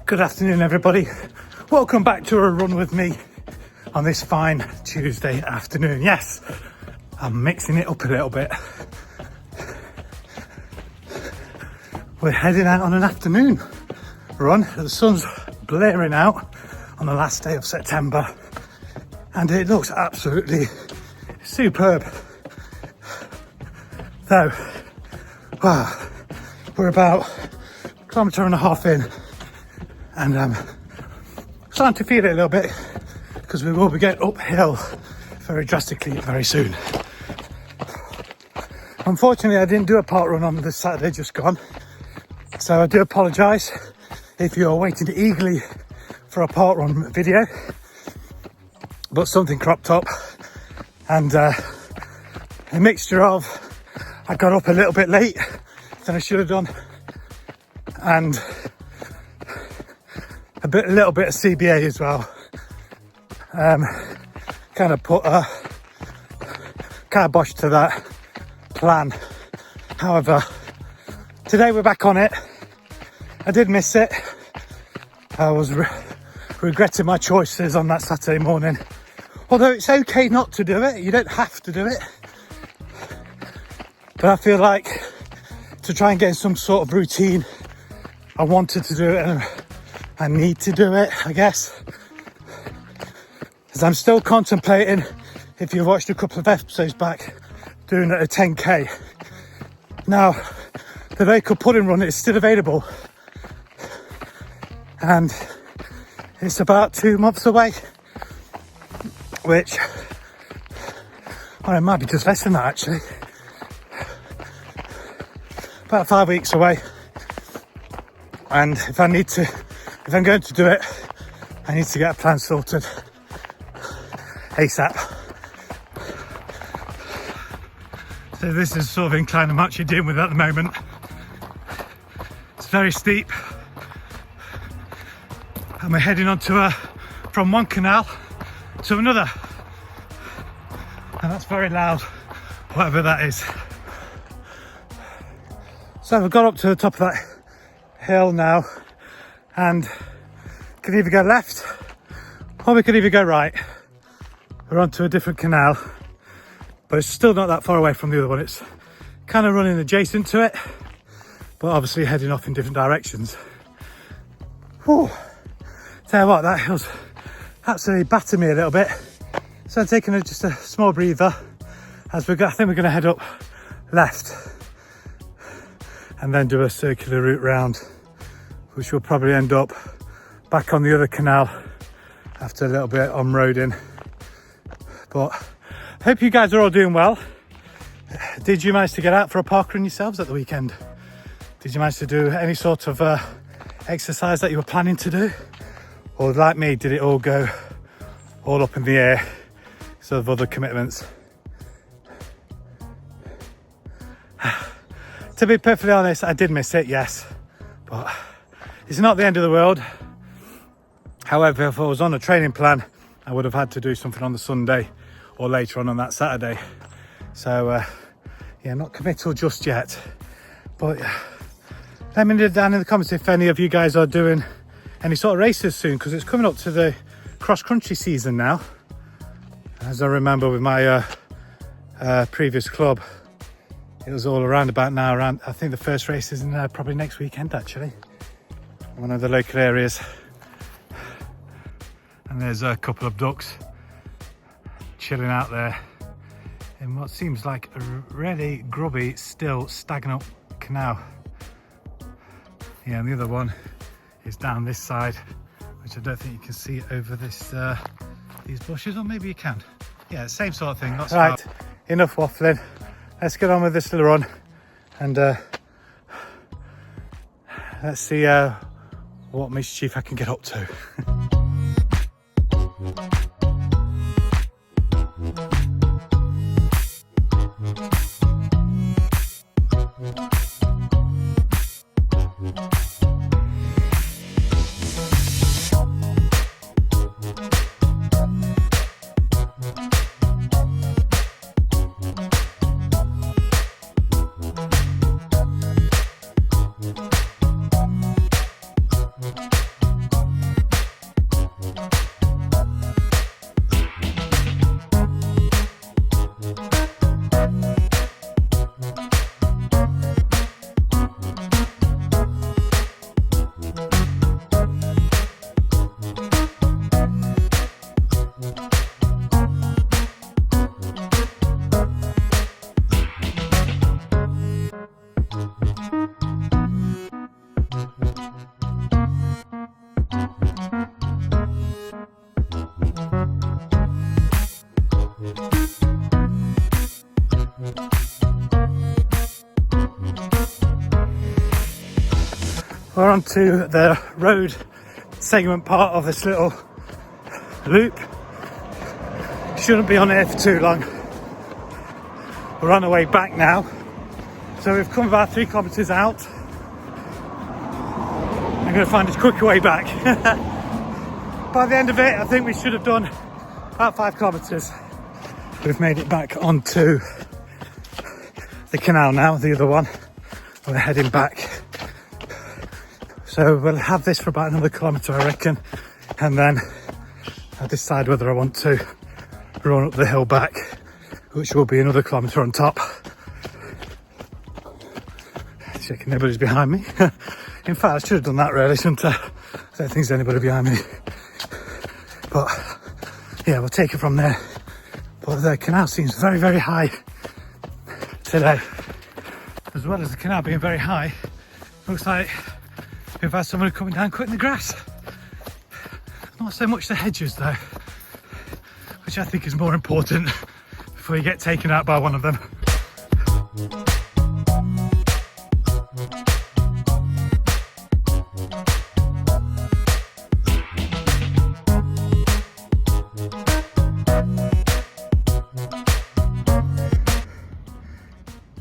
Good afternoon, everybody. Welcome back to a run with me on this fine Tuesday afternoon. Yes, I'm mixing it up a little bit. We're heading out on an afternoon run. The sun's blaring out on the last day of September and it looks absolutely superb. So, wow, we're about a kilometre and a half in. And I'm starting to feel it a little bit because we will be getting uphill very drastically very soon. Unfortunately, I didn't do a park run on this Saturday just gone. So I do apologise if you're waiting eagerly for a park run video. But something cropped up and a mixture of I got up a little bit late than I should have done and a little bit of CBA as well. Kind of put a kibosh to that plan. However, today we're back on it. I did miss it. I was regretting my choices on that Saturday morning. Although it's okay not to do it, you don't have to do it. But I feel like to try and get in some sort of routine, I wanted to do it and I need to do it, I guess. As I'm still contemplating, if you watched a couple of episodes back, doing it a 10k. Now, the local pudding run is still available. And it's about 2 months away. Which, well, it might be just less than that actually. About 5 weeks away. And if I'm going to do it, I need to get a plan sorted ASAP. So this is sort of incline I'm actually dealing with at the moment. It's very steep. And we're heading on to from one canal to another. And that's very loud, whatever that is. So we've got up to the top of that hill now. And could either go left or we could either go right. We're onto a different canal, but it's still not that far away from the other one. It's kind of running adjacent to it, but obviously heading off in different directions. Whew. Tell you what, that hill's absolutely battered me a little bit. So I'm taking just a small breather as I think we're going to head up left and then do a circular route round, which will probably end up back on the other canal after a little bit on-roading. But I hope you guys are all doing well. Did you manage to get out for a park run yourselves at the weekend? Did you manage to do any sort of exercise that you were planning to do? Or like me, did it all go all up in the air because of other commitments? To be perfectly honest, I did miss it, yes. But it's not the end of the world. However, if I was on a training plan, I would have had to do something on the Sunday or later on that Saturday. So yeah, not committal just yet, but let me know down in the comments if any of you guys are doing any sort of races soon, because it's coming up to the cross-country season now. As I remember with my previous club, it was all around about now. Around, I think the first race is in probably next weekend actually, one of the local areas. And there's a couple of ducks chilling out there in what seems like a really grubby, still stagnant canal. Yeah, and the other one is down this side, which I don't think you can see over this these bushes, or maybe you can. Yeah, same sort of thing. Right, enough waffling. Let's get on with this little run, and let's see what mischief I can get up to. We're on to the road segment part of this little loop. Shouldn't be on here for too long. We're on our way back now. So we've come about 3 kilometres out. I'm going to find a quicker way back. By the end of it, I think we should have done about 5 kilometres. We've made it back onto the canal now, the other one. We're heading back. So we'll have this for about another kilometre, I reckon, and then I'll decide whether I want to run up the hill back, which will be another kilometre on top. Checking nobody's behind me. In fact, I should have done that really, shouldn't I? I don't think there's anybody behind me. But yeah, we'll take it from there. But the canal seems very, very high today. As well as the canal being very high, looks like we've had someone coming down cutting the grass. Not so much the hedges though, which I think is more important before you get taken out by one of them.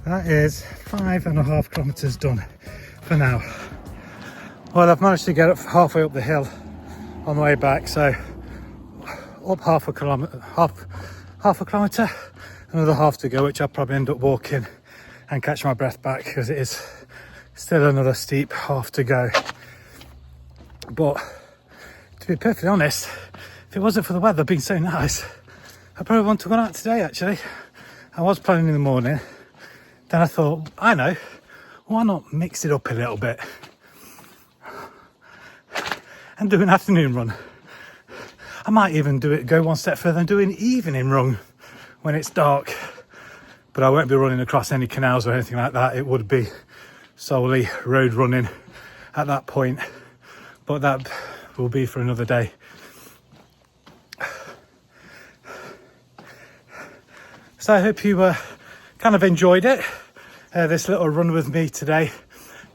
That is 5.5 kilometres done for now. Well, I've managed to get up halfway up the hill on the way back, so up half a kilometre, another half to go, which I'll probably end up walking and catch my breath back because it is still another steep half to go. But to be perfectly honest, if it wasn't for the weather being so nice, I probably want to go out today actually. I was planning in the morning, then I thought, I know, why not mix it up a little bit and do an afternoon run. I might even go one step further and do an evening run when it's dark. But I won't be running across any canals or anything like that. It would be solely road running at that point. But that will be for another day. So I hope you kind of enjoyed it. This little run with me today.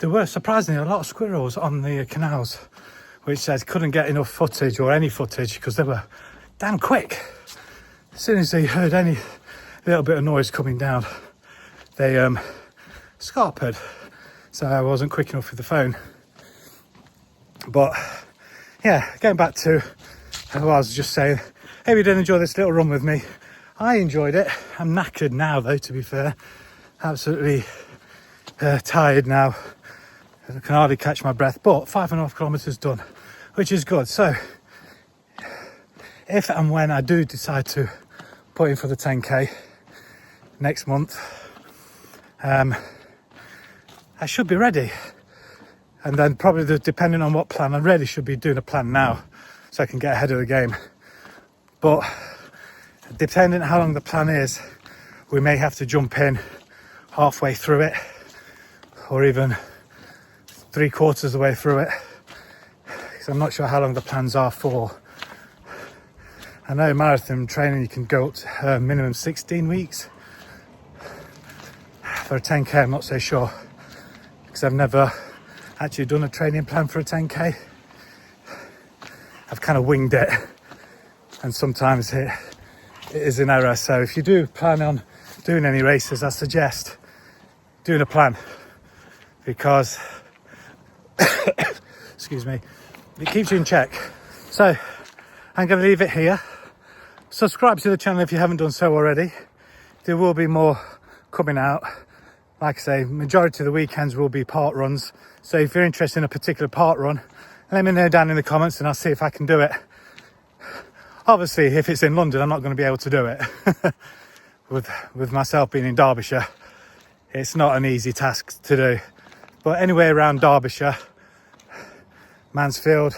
There were surprisingly a lot of squirrels on the canals, which says couldn't get enough footage or any footage because they were damn quick. As soon as they heard any little bit of noise coming down, they scarpered. So I wasn't quick enough with the phone. But yeah, going back to what I was just saying, if you did enjoy this little run with me, I enjoyed it. I'm knackered now though, to be fair. Absolutely tired now. I can hardly catch my breath, but 5.5 kilometers done, which is good. So if and when I do decide to put in for the 10k next month, I should be ready. And then probably depending on what plan, I really should be doing a plan now so I can get ahead of the game. But depending on how long the plan is, we may have to jump in halfway through it, or even 3/4 of the way through it, because I'm not sure how long the plans are for. I know marathon training you can go up to minimum 16 weeks. For a 10k I'm not so sure, because I've never actually done a training plan for a 10k. I've kind of winged it, and sometimes it is an error. So if you do plan on doing any races, I suggest doing a plan, because excuse me, it keeps you in check. So I'm going to leave it here. Subscribe to the channel if you haven't done so already. There will be more coming out. Like I say, majority of the weekends will be park runs. So if you're interested in a particular park run, let me know down in the comments and I'll see if I can do it. Obviously, if it's in London, I'm not going to be able to do it. with myself being in Derbyshire, it's not an easy task to do. But anywhere around Derbyshire, Mansfield,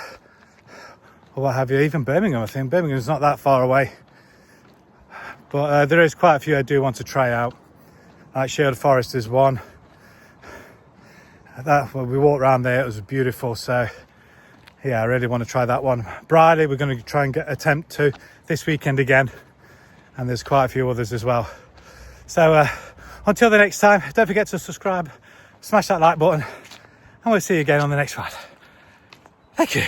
or what have you, even Birmingham, I think. Birmingham's not that far away. But there is quite a few I do want to try out. Like Sherwood Forest is one. When we walked around there, it was beautiful. So yeah, I really want to try that one. Briley, we're going to try and attempt to this weekend again. And there's quite a few others as well. So until the next time, don't forget to subscribe, smash that like button, and we'll see you again on the next one. Thank you.